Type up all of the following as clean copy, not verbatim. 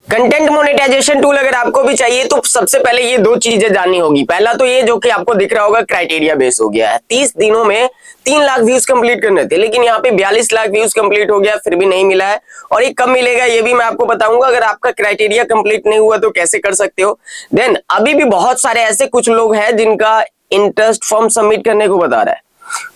Content monetization tool अगर आपको भी चाहिए तो सबसे पहले ये दो चीजें जाननी होगी। पहला तो ये जो कि आपको दिख रहा होगा क्राइटेरिया बेस हो गया है। 30 दिनों में 3 लाख व्यूज कंप्लीट करने थे, लेकिन यहाँ पे 42 लाख व्यूज कंप्लीट हो गया, फिर भी नहीं मिला है। और ये कब मिलेगा ये भी मैं आपको बताऊंगा। अगर आपका क्राइटेरिया कंप्लीट नहीं हुआ तो कैसे कर सकते हो। देन अभी भी बहुत सारे ऐसे कुछ लोग हैं जिनका इंटरेस्ट फॉर्म सबमिट करने को बता रहा है,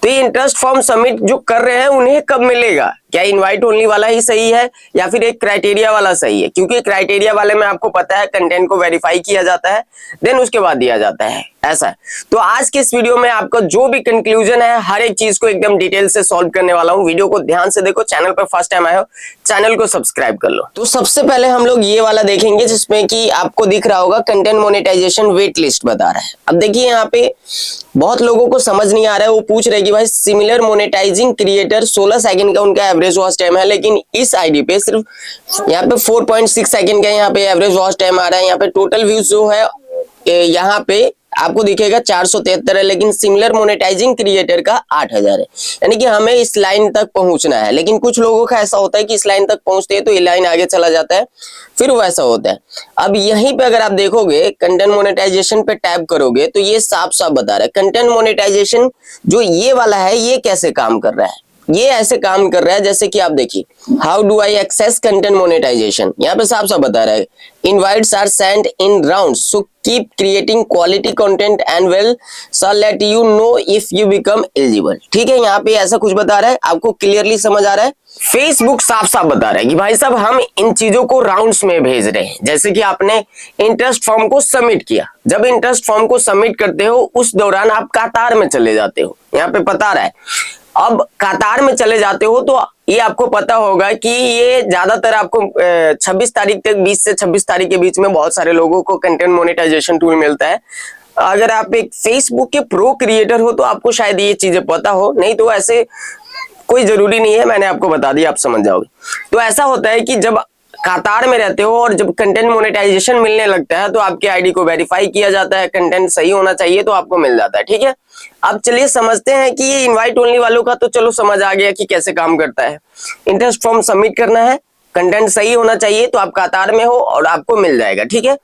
तो ये इंटरेस्ट फॉर्म सबमिट जो कर रहे हैं उन्हें कब मिलेगा? क्या इनवाइट ओनली वाला ही सही है या फिर एक क्राइटेरिया वाला सही है? क्योंकि क्राइटेरिया वाले में आपको पता है कंटेंट को वेरीफाई किया जाता है, देन उसके बाद दिया जाता है, ऐसा है। तो आज के इस वीडियो में आपका जो भी कंक्लूजन है हर एक चीज को एकदम डिटेल से सॉल्व करने वाला हूं। वीडियो को ध्यान से देखो, चैनल पर फर्स्ट टाइम आए हो चैनल को सब्सक्राइब कर लो। तो सबसे पहले हम लोग ये वाला देखेंगे जिसमें कि आपको दिख रहा होगा कंटेंट मोनेटाइजेशन वेट लिस्ट बता रहा है। अब देखिए यहाँ पे बहुत लोगों को समझ नहीं आ रहा है, वो पूछ रहे कि भाई सिमिलर मोनेटाइजिंग क्रिएटर 16 सेकंड का उनका एवरेज वॉच टाइम है, लेकिन इस आईडी पे सिर्फ यहाँ पे 4.6 सेकंड का यहाँ पे एवरेज वॉच टाइम आ रहा है। यहाँ पे टोटल व्यूज जो है यहाँ पे आपको दिखेगा 473 है, लेकिन सिमिलर मोनेटाइजिंग क्रिएटर का 8000 है। यानी कि हमें इस लाइन तक पहुंचना है, लेकिन कुछ लोगों का ऐसा होता है कि इस लाइन तक पहुंचते हैं तो ये लाइन आगे चला जाता है, फिर वैसा होता है। अब यहीं पे अगर आप देखोगे कंटेंट मोनेटाइजेशन पे टैप करोगे तो ये साफ साफ बता रहा है कंटेंट मोनेटाइजेशन जो ये वाला है ये कैसे काम कर रहा है। ये ऐसे काम कर रहा है जैसे कि आप देखिए how do I access content monetization, यहाँ पे साफ साफ बता रहा है invites are sent in round so keep creating quality content and will shall let you know if you become eligible. ठीक है, यहाँ पे ऐसा कुछ बता रहा है, आपको क्लियरली समझ आ रहा है। फेसबुक साफ साफ बता रहा है कि भाई साहब हम इन चीजों को राउंड्स में भेज रहे हैं। जैसे कि आपने इंटरेस्ट फॉर्म को सबमिट किया, जब इंटरेस्ट फॉर्म को सबमिट करते हो उस दौरान आप कतार में चले जाते हो, यहाँ पे बता रहा है। अब कतार में चले जाते हो तो ये आपको पता होगा कि ये ज्यादातर आपको 26 तारीख तक 20 से 26 तारीख के बीच में बहुत सारे लोगों को कंटेंट मोनेटाइजेशन टूल मिलता है। अगर आप एक फेसबुक के प्रो क्रिएटर हो तो आपको शायद ये चीजें पता हो, नहीं तो ऐसे कोई जरूरी नहीं है, मैंने आपको बता दिया आप समझ जाओगे। तो ऐसा होता है कि जब कतार में रहते हो और जब कंटेंट मोनेटाइजेशन मिलने लगता है तो आपके आईडी को वेरीफाई किया जाता है, कंटेंट सही होना चाहिए तो आपको मिल जाता है। ठीक है, अब चलिए समझते हैं कि ये इनवाइट ओनली वालों का तो चलो समझ आ गया कि कैसे काम करता है। इंटरेस्ट फॉर्म सबमिट करना है, कंटेंट सही होना चाहिए तो आप कतार में हो और आपको मिल जाएगा। ठीक है,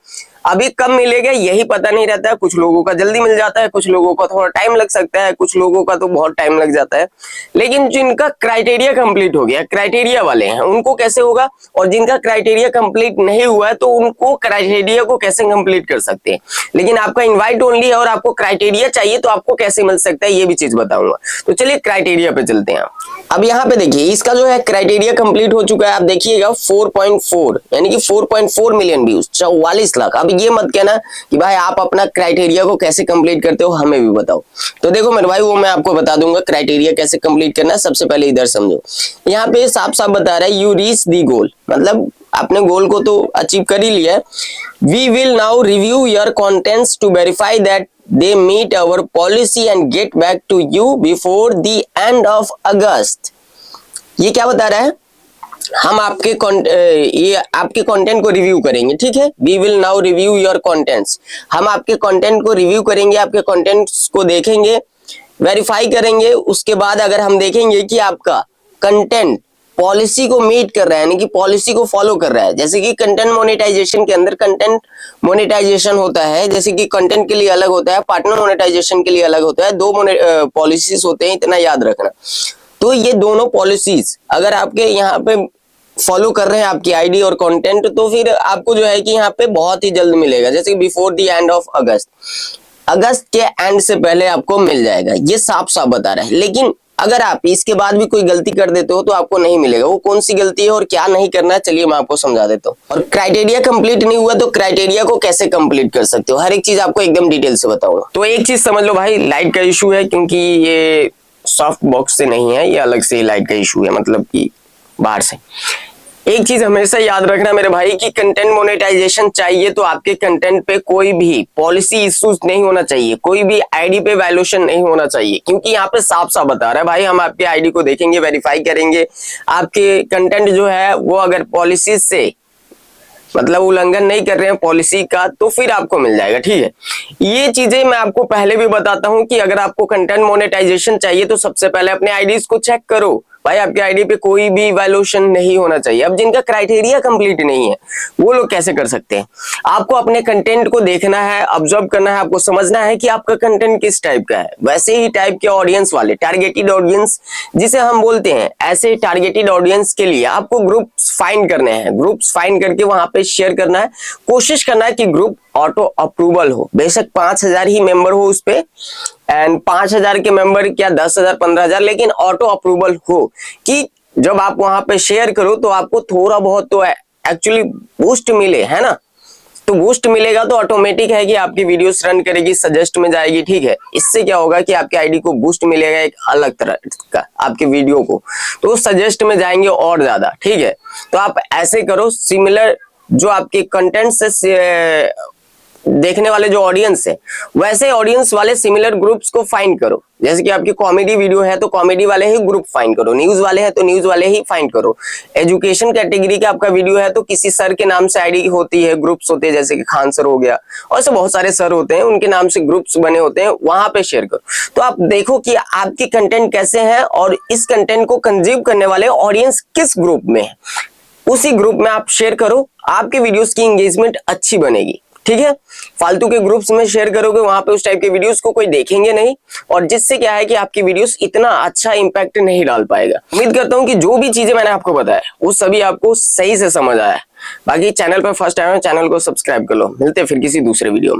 अभी कब मिलेगा यही पता नहीं रहता है, कुछ लोगों का जल्दी मिल जाता है, कुछ लोगों का थोड़ा टाइम लग सकता है, कुछ लोगों का तो बहुत टाइम लग जाता है। लेकिन जिनका क्राइटेरिया कंप्लीट हो गया, क्राइटेरिया वाले हैं, उनको कैसे होगा, और जिनका क्राइटेरिया कंप्लीट नहीं हुआ है तो उनको क्राइटेरिया को कैसे कंप्लीट कर सकते हैं। लेकिन आपका इन्वाइट ओनली है और आपको क्राइटेरिया चाहिए तो आपको कैसे मिल सकता है ये भी चीज बताऊंगा। तो चलिए क्राइटेरिया पे चलते हैं। अब यहाँ पे देखिए इसका जो है क्राइटेरिया कंप्लीट हो चुका है, आप देखिएगा 4.4 यानी कि 4.4 मिलियन व्यूज, 44 लाख। अब ये मत कहना कि भाई आप अपना क्राइटेरिया को कैसे कंप्लीट करते हो हमें भी बताओ। तो देखो मेरे भाई वो मैं आपको बता दूंगा क्राइटेरिया कैसे कंप्लीट करना है। सबसे पहले इधर समझो, यहाँ पे साफ साफ बता रहा है यू रीच दी गोल, मतलब आपने गोल को तो अचीव कर ही लिया है। We will now review your contents to verify that they meet our policy and get back to you before the end of August। ये क्या बता रहा है, हम आपके ये आपके कंटेंट को रिव्यू करेंगे। ठीक है, we will now review your contents, हम आपके कंटेंट को रिव्यू करेंगे, आपके कंटेंट्स को देखेंगे, वेरीफाई करेंगे। उसके बाद अगर हम देखेंगे कि आपका कंटेंट पॉलिसी को मीट कर रहा है यानी कि पॉलिसी को फॉलो कर रहा है, जैसे कि कंटेंट मोनेटाइजेशन के अंदर कंटेंट मोनेटाइजेशन होता है, जैसे कि कंटेंट के लिए अलग होता है, पार्टनर मोनेटाइजेशन के लिए अलग होता है, दो पॉलिसीज होते हैं, इतना याद रखना। तो ये दोनों पॉलिसीज अगर आपके यहाँ पे फॉलो कर रहे हैं आपकी आईडी और कंटेंट, तो फिर आपको जो है कि यहाँ पे बहुत ही जल्द मिलेगा, जैसे कि before the end of August, अगस्त के एंड से पहले आपको मिल जाएगा, ये साफ साफ बता रहा है। लेकिन अगर आप इसके बाद भी कोई गलती कर देते हो तो आपको नहीं मिलेगा। वो कौन सी गलती है और क्या नहीं करना है चलिए मैं आपको समझा देता हूँ। और क्राइटेरिया कंप्लीट नहीं हुआ तो क्राइटेरिया को कैसे कंप्लीट कर सकते हो, हर एक चीज आपको एकदम डिटेल से बताऊंगा। तो एक चीज समझ लो भाई, लाइट का इशू है, क्योंकि ये सॉफ्ट बॉक्स से नहीं है, ये अलग से लाइट का इशू है, मतलब कि बाहर से। एक चीज हमेशा याद रखना मेरे भाई कि कंटेंट मोनेटाइजेशन चाहिए तो आपके कंटेंट पे कोई भी पॉलिसी इश्यूज नहीं होना चाहिए, कोई भी आईडी पे वैल्यूएशन नहीं होना चाहिए, क्योंकि यहाँ पे साफ साफ बता रहा है भाई हम आपके आईडी को देखेंगे, वेरीफाई करेंगे, आपके कंटेंट जो है वो अगर पॉलिसी से मतलब उल्लंघन नहीं कर रहे हैं पॉलिसी का तो फिर आपको मिल जाएगा। ठीक है, ये चीजें मैं आपको पहले भी बताता हूं कि अगर आपको कंटेंट मोनेटाइजेशन चाहिए तो सबसे पहले अपने आईडीज को चेक करो, भाई आपके आईडी पे कोई भी इवैल्यूएशन नहीं होना चाहिए। अब जिनका क्राइटेरिया कंप्लीट नहीं है वो लोग कैसे कर सकते हैं? आपको अपने कंटेंट को देखना है, ऑब्जर्व करना है, आपको समझना है कि आपका कंटेंट किस टाइप का है। वैसे ही टाइप के ऑडियंस वाले, टारगेटेड ऑडियंस जिसे हम बोलते हैं, ऐसे टारगेटेड ऑडियंस के लिए आपको ग्रुप्स फाइंड करने हैं। ग्रुप्स फाइंड करके वहां पे शेयर करना है। कोशिश करना है कि ग्रुप ऑटो अप्रूवल हो। बेशक 5,000 ही मेंबर हो उस पे, एंड 5,000 के मेंबर क्या 10,000 15,000, लेकिन ऑटो अप्रूवल हो कि जब आप वहां पे शेयर करो तो आपको थोड़ा बहुत तो एक्चुअली बूस्ट मिले, है ना। तो बूस्ट मिलेगा तो ऑटोमेटिक है कि आपकी वीडियोस रन करेगी, सजेस्ट में जाएगी, ठीक है। इससे क्या होगा कि आपके आईडी को बूस्ट मिलेगा एक अलग तरह का, आपके वीडियो को, तो सजेस्ट में जाएंगे और ज्यादा, ठीक है। तो आप ऐसे करो, सिमिलर जो आपके कंटेंट से देखने वाले जो ऑडियंस है वैसे ऑडियंस वाले सिमिलर ग्रुप्स को फाइंड करो। जैसे कि आपकी कॉमेडी वीडियो है तो कॉमेडी वाले ही ग्रुप फाइंड करो, न्यूज वाले हैं तो न्यूज वाले ही फाइंड करो, एजुकेशन कैटेगरी का आपका वीडियो है तो किसी सर के नाम से आईडी होती है, ग्रुप्स होते हैं, जैसे कि खान सर हो गया, और ऐसे बहुत सारे सर होते हैं, उनके नाम से ग्रुप्स बने होते हैं, वहां पे शेयर करो। तो आप देखो कि आपके कंटेंट कैसे हैं और इस कंटेंट को कंज्यूम करने वाले ऑडियंस किस ग्रुप में है, उसी ग्रुप में आप शेयर करो। आपके वीडियोस की एंगेजमेंट अच्छी बनेगी, ठीक है। फालतू के ग्रुप्स में शेयर करोगे, वहां पे उस टाइप के वीडियोस को कोई देखेंगे नहीं, और जिससे क्या है कि आपकी वीडियोस इतना अच्छा इंपैक्ट नहीं डाल पाएगा। उम्मीद करता हूं कि जो भी चीजें मैंने आपको बताया वो सभी आपको सही से समझ आया। बाकी चैनल पर फर्स्ट टाइम है, चैनल को सब्सक्राइब कर लो। मिलते हैं फिर किसी दूसरे वीडियो में।